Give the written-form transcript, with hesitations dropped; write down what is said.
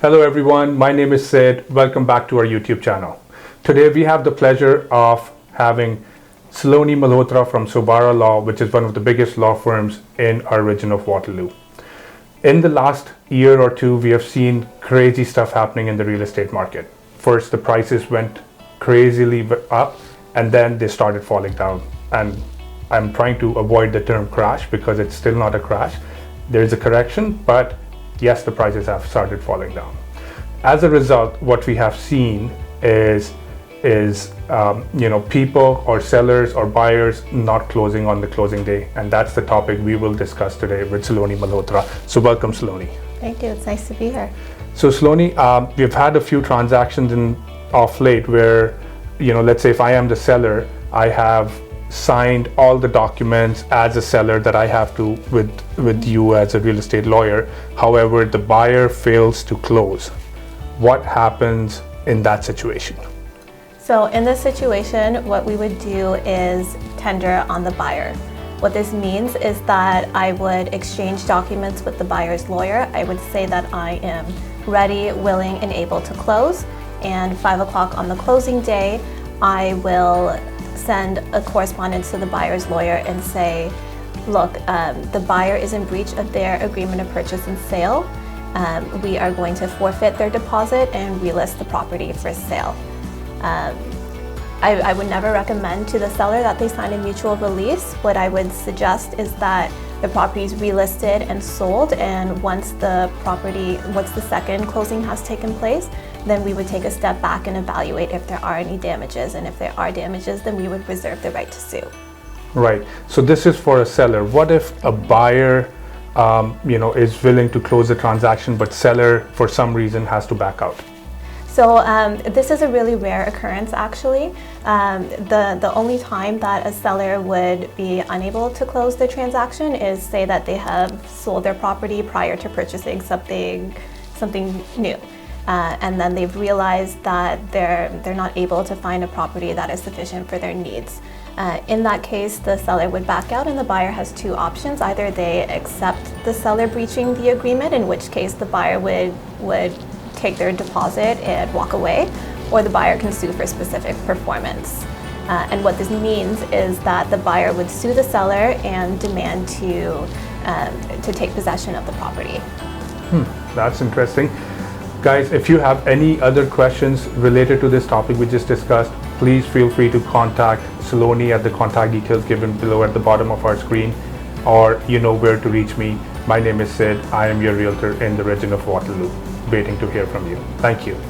Hello everyone, my name is Sid. Welcome back to our YouTube channel. Today we have the pleasure of having Saloni Malhotra from Sobara Law, which is one of the biggest law firms in our region of Waterloo. In the last year or two, we have seen crazy stuff happening in the real estate market. First, the prices went crazily up and then they started falling down. And I'm trying to avoid the term crash because it's still not a crash. There is a correction, but yes, the prices have started falling down. As a result, what we have seen is people or sellers or buyers not closing on the closing day, and that's the topic we will discuss today with Saloni Malhotra. So welcome, Saloni. Thank you. It's nice to be here. So Saloni, we've had a few transactions off late where, let's say if I am the seller, I have signed all the documents as a seller that I have to with you as a real estate lawyer. However, the buyer fails to close. What happens in that situation? So in this situation, what we would do is tender on the buyer. What this means is that I would exchange documents with the buyer's lawyer. I would say that I am ready, willing, and able to close. And 5 o'clock on the closing day, I will send a correspondence to the buyer's lawyer and say, look, the buyer is in breach of their agreement of purchase and sale. We are going to forfeit their deposit and relist the property for sale. I would never recommend to the seller that they sign a mutual release. What I would suggest is that the property is relisted and sold, and once the second closing has taken place, then we would take a step back and evaluate if there are any damages, and if there are damages, then we would reserve the right to sue. Right. So this is for a seller. What if a buyer, is willing to close the transaction, but seller for some reason has to back out? So this is a really rare occurrence, actually. The only time that a seller would be unable to close the transaction is, say that they have sold their property prior to purchasing something new. And then they've realized that they're not able to find a property that is sufficient for their needs. In that case, the seller would back out, and the buyer has two options. Either they accept the seller breaching the agreement, in which case the buyer would take their deposit and walk away, or the buyer can sue for specific performance. And what this means is that the buyer would sue the seller and demand to take possession of the property. That's interesting. Guys, if you have any other questions related to this topic we just discussed, please feel free to contact Saloni at the contact details given below at the bottom of our screen, or you know where to reach me. My name is Sid. I am your realtor in the region of Waterloo, waiting to hear from you. Thank you.